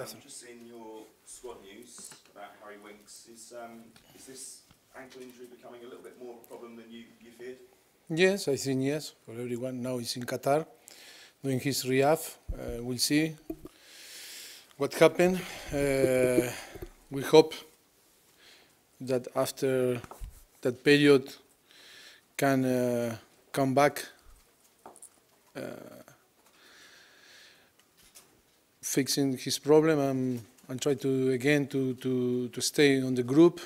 Just seeing your squad news about Harry Winks, is this ankle injury becoming a little bit more of a problem than you feared? Yes, I think yes, for everyone. Now he's in Qatar doing his rehab. We'll see what happened. We hope that after that period can come back fixing his problem and try to again to stay on the group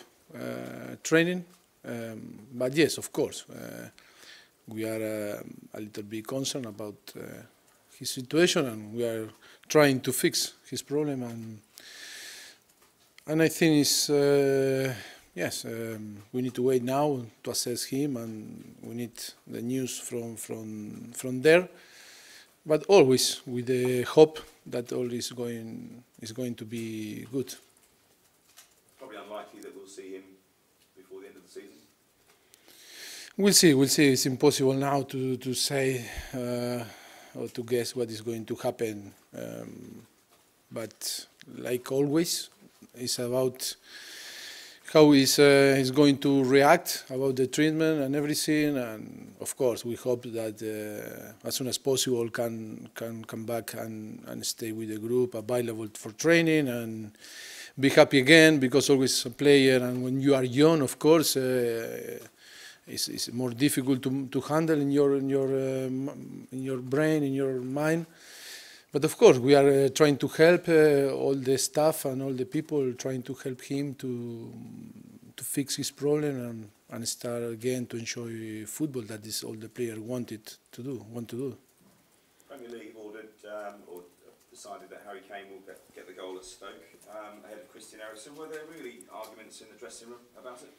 training. But yes, of course, we are a little bit concerned about his situation, and we are trying to fix his problem. And I think it's yes, we need to wait now to assess him, and we need the news from there. But always with the hope that all is going to be good. Probably unlikely that we'll see him before the end of the season. We'll see. We'll see. It's impossible now to say or to guess what is going to happen. But like always, it's about how he's going to react about the treatment and everything. And of course, we hope that as soon as possible can come back and stay with the group, available for training and be happy again. Because always a player, and when you are young, of course, it's more difficult to handle in your brain, in your mind. But of course, we are trying to help all the staff and all the people, trying to help him to fix his problem and start again to enjoy football. That is all the player want to do. Premier League ordered or decided that Harry Kane will get the goal at Stoke ahead of Christian Eriksen. Were there really arguments in the dressing room about it?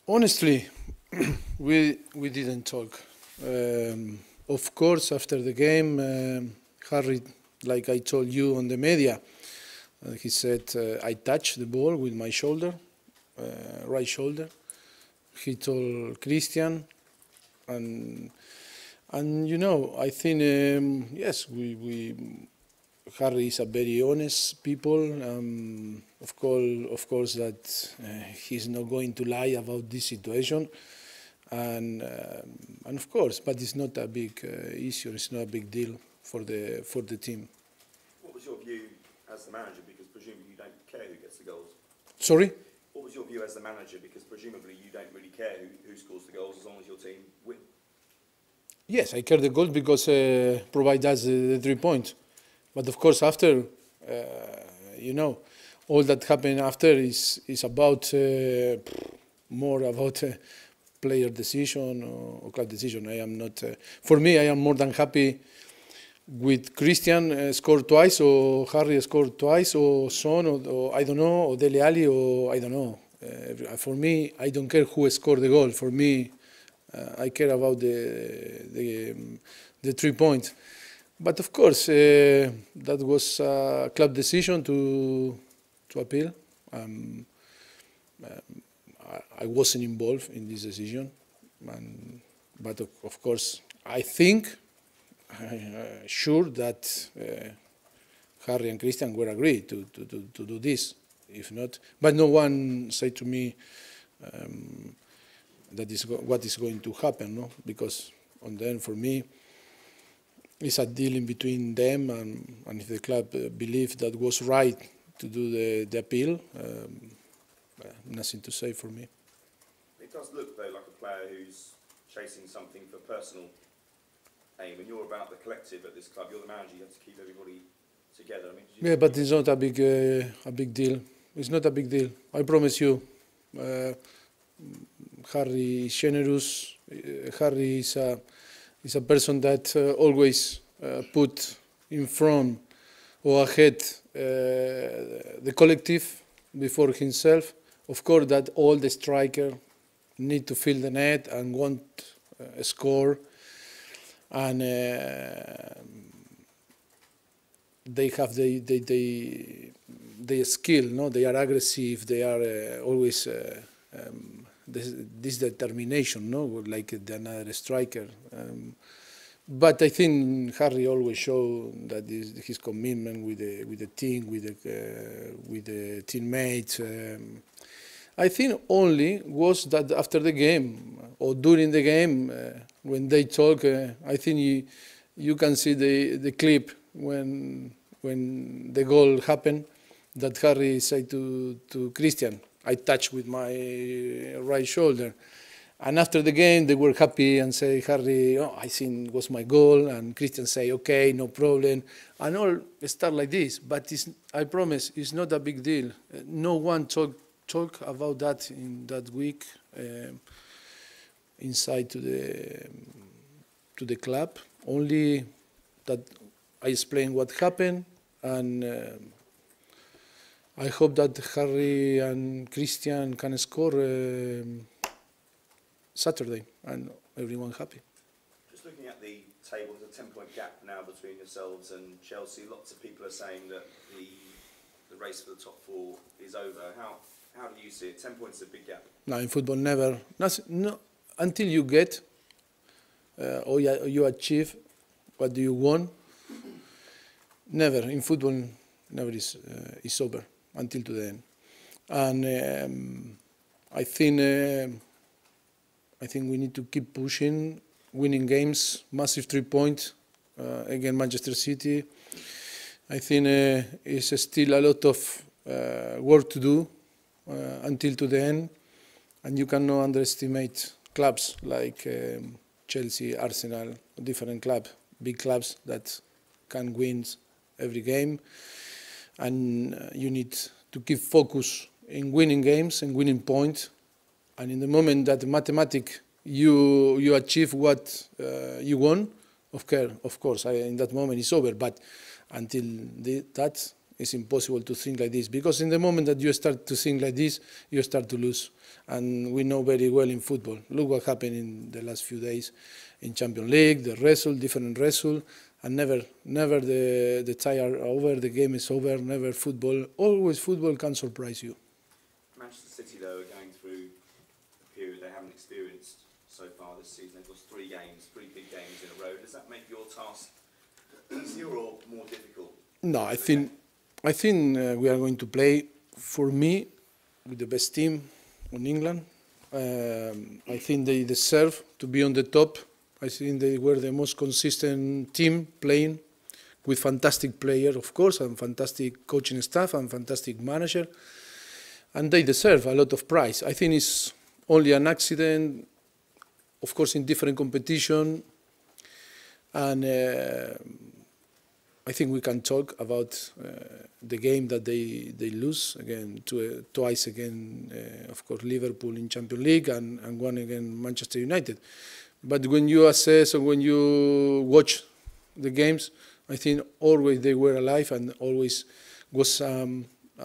Honestly, we didn't talk. Of course, after the game, Harry, like I told you on the media, he said, I touched the ball with my shoulder, right shoulder. He told Christian, and you know, I think, yes, Harry is a very honest people. Of course that he's not going to lie about this situation. And of course, but it's not a big issue, it's not a big deal for the team. What was your view as the manager, because presumably you don't care who gets the goals? Sorry? What was your view as the manager, because presumably you don't really care who scores the goals as long as your team win? Yes, I care the goals because provide us the 3 points. But of course after, you know, all that happened after is about more about player decision or club decision. I am not. For me, I am more than happy with Christian scored twice, or Harry scored twice, or Son, or I don't know, or Dele Alli, or I don't know. For me, I don't care who scored the goal. For me, I care about the 3 points. But of course, that was a club decision to appeal. I wasn't involved in this decision, but of course, I think, sure that Harry and Christian were agreed to do this. If not, but no one said to me that is what is going to happen, no? Because on the end, for me, it's a deal in between them, and if the club believes that was right to do the appeal, nothing to say for me. It does look, though, like a player who's chasing something for personal aim, and you're about the collective at this club. You're the manager. You have to keep everybody together. I mean, yeah, but it's not a big deal. It's not a big deal. I promise you. Harry is generous. Harry is a person that always put in front or ahead the collective before himself. Of course, that all the striker need to fill the net and want a score, and they have the skill. No, they are aggressive. They are always this determination. No, like another striker. But I think Harry always showed that his commitment with the team, with the teammates. I think only was that after the game or during the game when they talk. I think you can see the clip when the goal happened. That Harry said to Christian, "I touched with my right shoulder." And after the game, they were happy and say, Harry, oh, I think it was my goal. And Christian say, okay, no problem. And all start like this. But I promise, it's not a big deal. No one talk about that in that week inside to the club. Only that I explain what happened. And I hope that Harry and Christian can score Saturday, and everyone happy. Just looking at the table, there's a 10-point gap now between yourselves and Chelsea. Lots of people are saying that the race for the top four is over. How do you see it? 10 points is a big gap. No, in football, never. No, until you get or you achieve what do you want. Never in football, never is over until to the end. And I think we need to keep pushing, winning games, massive 3 points against Manchester City. I think it's still a lot of work to do until to the end, and you cannot underestimate clubs like Chelsea, Arsenal, different clubs, big clubs that can win every game, and you need to keep focus in winning games and winning points. And in the moment that mathematics you achieve what you want, of course, in that moment it's over. But until that, it's impossible to think like this. Because in the moment that you start to think like this, you start to lose. And we know very well in football. Look what happened in the last few days in Champions League, the result, different result. And never the tie are over, the game is over, never football. Always football can surprise you. Manchester City, though, are going through a period they haven't experienced so far this season. They've lost 3 big games in a row. Does that make your task easier or more difficult? No, I think we are going to play, for me, with the best team in England. I think they deserve to be on the top. I think they were the most consistent team playing with fantastic players, of course, and fantastic coaching staff and fantastic manager. And they deserve a lot of prize. I think it's only an accident, of course, in different competition. And I think we can talk about the game that they lose again twice again, of course, Liverpool in Champions League and one against Manchester United. But when you assess or when you watch the games, I think always they were alive and always was a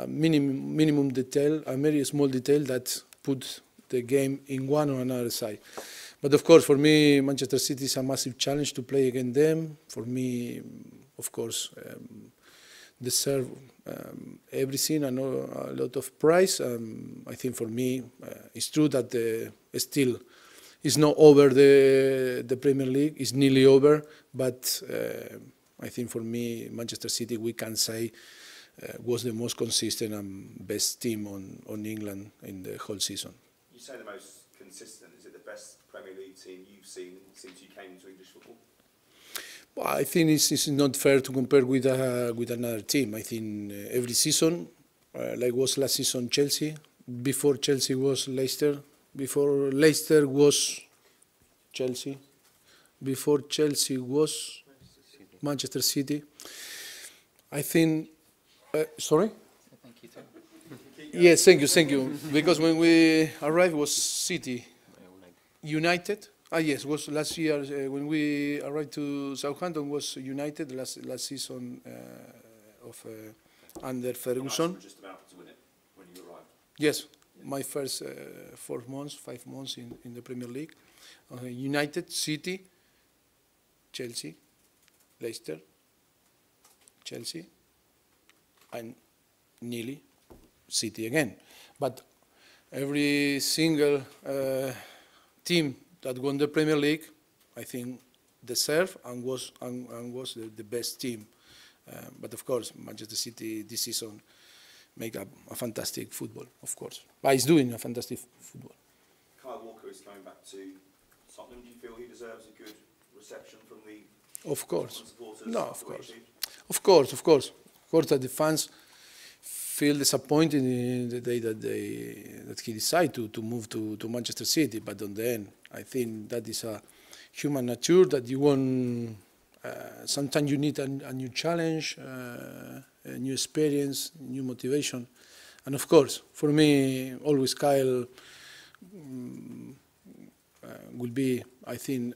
minimum detail, a very small detail that put the game in one or another side. But of course, for me, Manchester City is a massive challenge to play against them. For me, of course, deserve everything and a lot of prize. I think for me, it's true that still it's not over the Premier League. It's nearly over, but I think for me, Manchester City, we can say, was the most consistent and best team on England in the whole season. You say the most consistent. Is it the best Premier League team you've seen since you came into English football? Well, I think it's not fair to compare with another team. I think every season, like was last season Chelsea, before Chelsea was Leicester, before Leicester was Chelsea, before Chelsea was Manchester City. I think, sorry? Thank you, Tom. Yes, thank you. Because when we arrived was City, United. Yes, was last year when we arrived to Southampton was United last season of under Ferguson. You were just about to win it when you arrived. Yes, my first 5 months in the Premier League. United, City, Chelsea, Leicester, Chelsea, and nearly City again. But every single team that won the Premier League, I think deserved and was the best team. But of course, Manchester City this season make a fantastic football, of course. But he's doing a fantastic football. Kyle Walker is coming back to Tottenham. Do you feel he deserves a good reception from the Of course. Tottenham supporters? No, of course. Of course, of course. Of course that the fans feel disappointed in the day that he decided to move to Manchester City. But on the end, I think that is a human nature that you want. Sometimes you need a new challenge, a new experience, new motivation. And of course, for me, always Kyle will be, I think,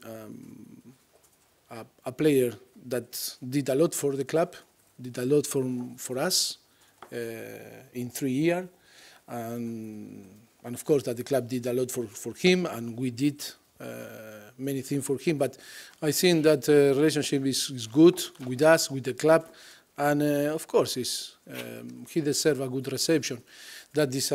a player that did a lot for the club, did a lot for us in 3 years. And of course that the club did a lot for him, and we did many things for him. But I think that relationship is good with us, with the club, and of course he deserves a good reception. That is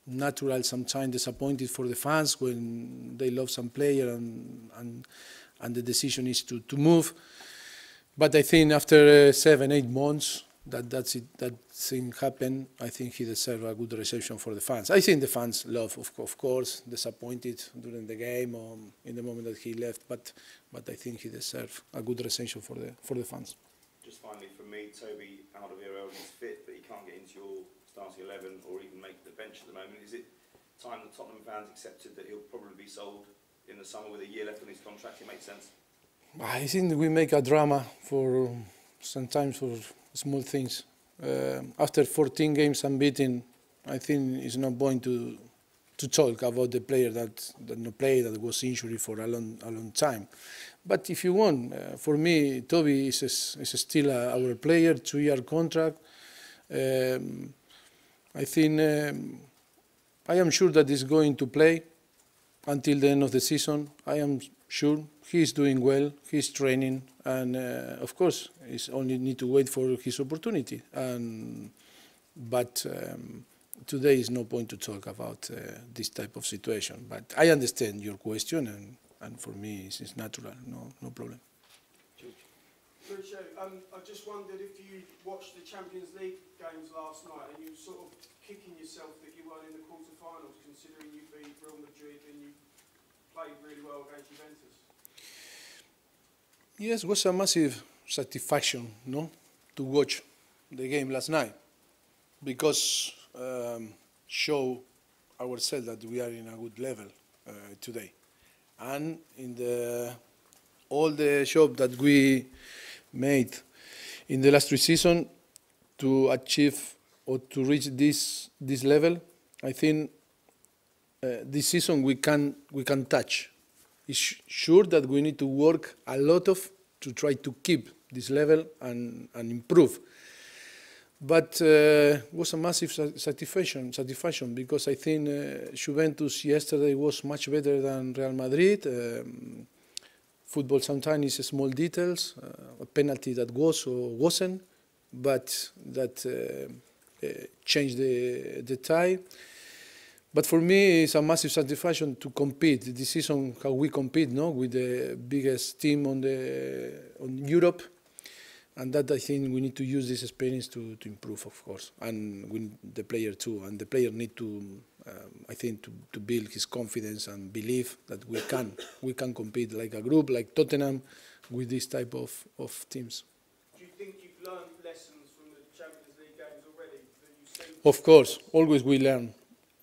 natural, sometimes disappointed for the fans when they love some player and the decision is to move. But I think after 7-8 months that thing happened, I think he deserves a good reception for the fans. I think the fans love, of course, disappointed during the game or in the moment that he left, but I think he deserves a good reception for the fans. Just finally, for me, Toby Alderweireld is fit, but he can't get into your starting 11 or even make the bench at the moment. Is it time that Tottenham fans accepted that he'll probably be sold in the summer with a year left on his contract? It makes sense. I think we make a drama for sometimes for small things. After 14 games unbeaten, I think it's not point to talk about the player that no play, that was injured for a long time. But if you want, for me, Toby is still our player, 2-year contract. I think I am sure that he's going to play until the end of the season. I am sure he's doing well, he's training, and of course, he's only need to wait for his opportunity. But today is no point to talk about this type of situation. But I understand your question, and for me, it's natural, no problem. Mauricio, I just wondered if you watched the Champions League games last night and you were sort of kicking yourself that you weren't in the quarter-finals, considering you beat Real Madrid and you played really well against Juventus. Yes, it was a massive satisfaction, to watch the game last night, because show ourselves that we are in a good level today, and in all the job that we made in the last 3 seasons to achieve or to reach this level, I think this season we can touch. It's sure that we need to work a lot to try to keep this level and improve. But it was a massive satisfaction because I think Juventus yesterday was much better than Real Madrid. Football sometimes is small details, a penalty that was or wasn't, but that changed the tie. But for me, it's a massive satisfaction to compete this season. How we compete, with the biggest team on Europe, and that I think we need to use this experience to improve, of course, and win the player too. And the player need to, I think, to build his confidence and believe that we can compete like a group, like Tottenham, with this type of teams. Do you think you've learned lessons from the Champions League games already that you've seen? Of course, always we learn,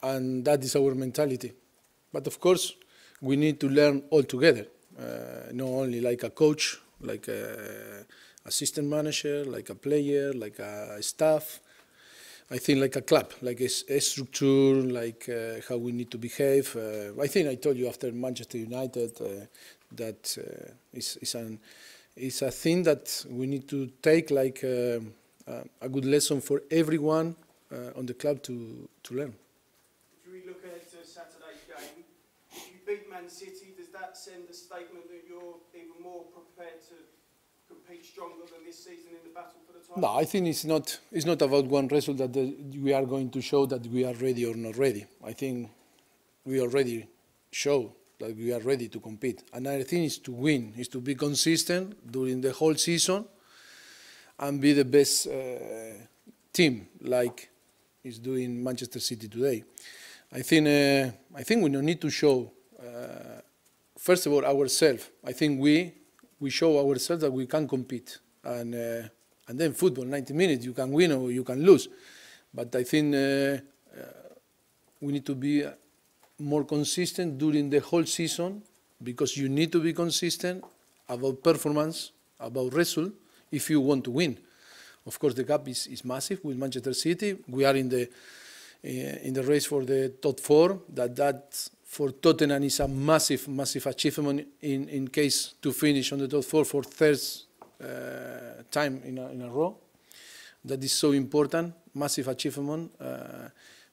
and that is our mentality. But of course, we need to learn all together, not only like a coach, like a assistant manager, like a player, like a staff. I think like a club, like a structure, like how we need to behave. I think I told you after Manchester United that it's a thing that we need to take like a good lesson for everyone on the club to learn. If we look ahead to Saturday's game, if you beat Man City, does that send a statement that you're even more prepared to compete stronger than this season in the battle for the title? No, I think it's not about one result that we are going to show that we are ready or not ready. I think we already show that we are ready to compete. Another thing is to win, is to be consistent during the whole season and be the best team, like is doing Manchester City today. I think we don't need to show, first of all, ourselves. I think we show ourselves that we can compete. And then football, 90 minutes, you can win or you can lose. But I think we need to be more consistent during the whole season, because you need to be consistent about performance, about result, if you want to win. Of course, the gap is massive with Manchester City. We are in the race for the top 4. That for Tottenham is a massive, massive achievement in case to finish on the top 4 for third time in a row. That is so important, massive achievement.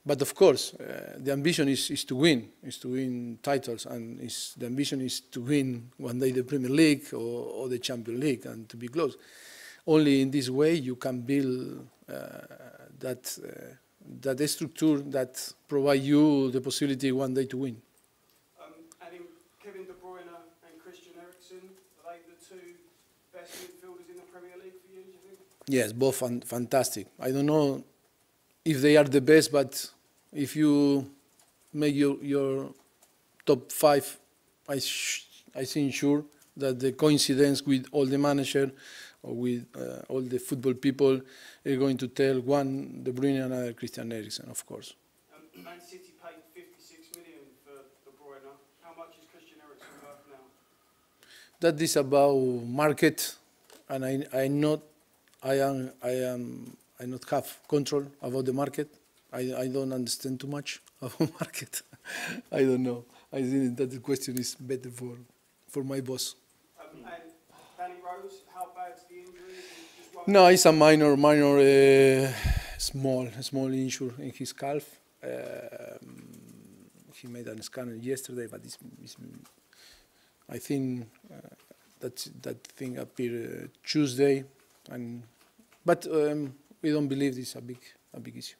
But of course, the ambition is to win titles, and the ambition is to win one day the Premier League or the Champions League, and to be close. Only in this way you can build that structure that provide you the possibility one day to win. And in Kevin De Bruyne and Christian Eriksen, are they the two best midfielders in the Premier League for you, do you think? Yes, both fantastic. I don't know if they are the best, but if you make your top 5, I think sure that the coincidence with all the manager or with all the football people are going to tell one De Bruyne and another Christian Eriksen, of course. Man City paid 56 million for De Bruyne. How much is Christian Eriksen worth now? That is about market, and I not have control about the market. I don't understand too much about market. I don't know. I think that the question is better for my boss. And Danny Rose, how bad's the injury? No, it's a minor, small injury in his calf. He made a scan yesterday, but I think that thing appeared Tuesday, but we don't believe it's a big issue.